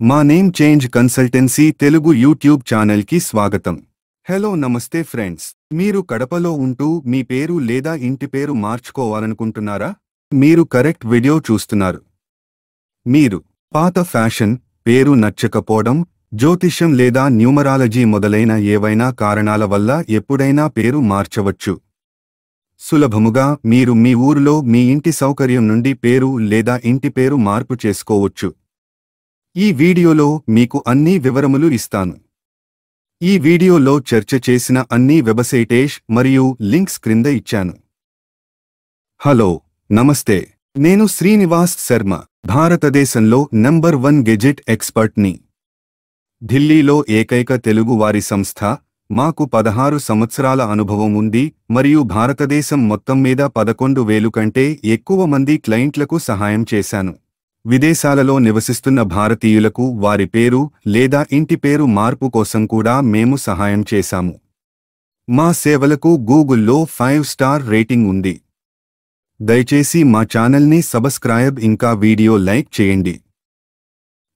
మా name change consultancy Telugu YouTube ఛానల్కి స్వాగతం. హలో నమస్తే ఫ్రెండ్స్, మీరు కడపలో ఉంటూ మీ పేరు లేదా ఇంటి పేరు మార్చుకోవాలనుకుంటున్నారా? మీరు కరెక్ట్ వీడియో చూస్తున్నారు. మీరు పాత ఫ్యాషన్, పేరు నచ్చకపోవడం, జ్యోతిష్యం లేదా న్యూమరాలజీ మొదలైన ఏవైనా కారణాల వల్ల ఎప్పుడైనా పేరు మార్చవచ్చు. సులభముగా మీరు మీ ఊరిలో మీ ఇంటి సౌకర్యం నుండి పేరు లేదా ఇంటి పేరు మార్పు చేసుకోవచ్చు. ఈ వీడియోలో మీకు అన్ని వివరములు ఇస్తాను. ఈ వీడియోలో చర్చ చేసిన అన్ని వెబ్సైట్స్ మరియు లింక్స్ క్రింద ఇచ్చాను. హలో, నమస్తే. నేను శ్రీనివాస్ శర్మ, భారతదేశంలో నంబర్ 1 గెజెట్ ఎక్స్పర్ట్ని. ఢిల్లీలో ఏకైక తెలుగు వారి సంస్థ. మాకు 16 సంవత్సరాల అనుభవం ఉంది మరియు భారతదేశం మొత్తం మీద 11,000 కంటే ఎక్కువ మంది క్లయింట్లకు సహాయం చేశాను. విదేశాలలో నివసిస్తున్న భారతీయులకు వారి పేరు లేదా ఇంటి పేరు మార్పు కోసం కూడా మేము సహాయం చేశాము. మా సేవలకు గూగుల్లో 5 స్టార్ రేటింగ్ ఉంది. దయచేసి మా ఛానల్ని సబ్స్క్రైబ్ ఇంకా వీడియో లైక్ చేయండి.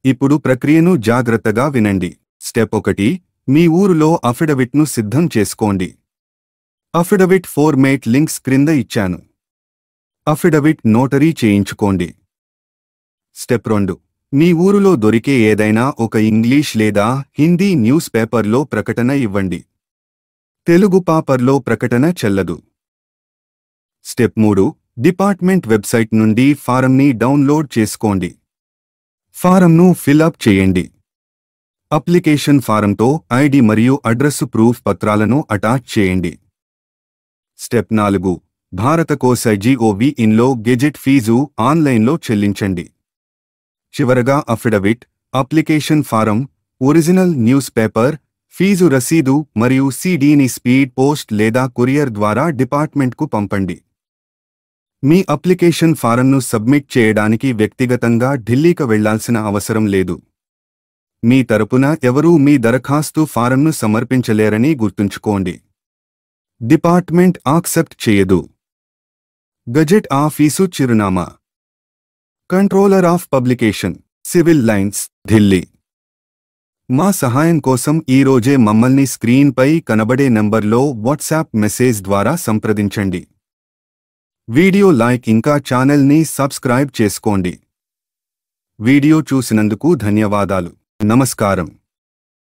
ఇప్పుడు ప్రక్రియను జాగ్రత్తగా వినండి. స్టెప్ 1, మీ ఊరులో అఫిడవిట్ను సిద్ధం చేసుకోండి. అఫిడవిట్ ఫార్మేట్ లింక్స్ క్రింద ఇచ్చాను. అఫిడవిట్ నోటరీ చేయించుకోండి. స్టెప్ 2, మీ ఊరులో దొరికే ఏదైనా ఒక ఇంగ్లీష్ లేదా హిందీ న్యూస్ పేపర్లో ప్రకటన ఇవ్వండి. తెలుగు పేపర్లో ప్రకటన చెల్లదు. స్టెప్ 3, డిపార్ట్మెంట్ వెబ్సైట్ నుండి ఫారంని డౌన్లోడ్ చేసుకోండి. ఫారంను ఫిల్అప్ చేయండి. అప్లికేషన్ ఫారంతో ఐడి మరియు అడ్రస్సు ప్రూఫ్ పత్రాలను అటాచ్ చేయండి. స్టెప్ 4, భారత కోశ.gov.in గెజెట్ ఫీజు ఆన్లైన్లో చెల్లించండి. చివరగా affidavit, application form, original news paper రసీదు మరియు సీడీని స్పీడ్ పోస్ట్ లేదా కొరియర్ ద్వారా డిపార్ట్మెంట్కు పంపండి. మీ అప్లికేషన్ ఫారంను సబ్మిట్ చేయడానికి వ్యక్తిగతంగా ఢిల్లీకి వెళ్లాల్సిన అవసరం లేదు. మీ తరపున ఎవరూ మీ దరఖాస్తు ఫారంను సమర్పించలేరని గుర్తుంచుకోండి. డిపార్ట్మెంట్ యాక్సెప్ట్ చేయదు. గజెట్ ఆఫీసు చిరునామా: controller of publication, civil lines, Delhi. మా సహాయం కోసం ఈ రోజే మమ్మల్ని స్క్రీన్పై కనబడే నంబర్లో వాట్సాప్ మెసేజ్ ద్వారా సంప్రదించండి. వీడియో లైక్ ఇంకా ఛానల్ని సబ్స్క్రైబ్ చేసుకోండి. వీడియో చూసినందుకు ధన్యవాదాలు. నమస్కారం.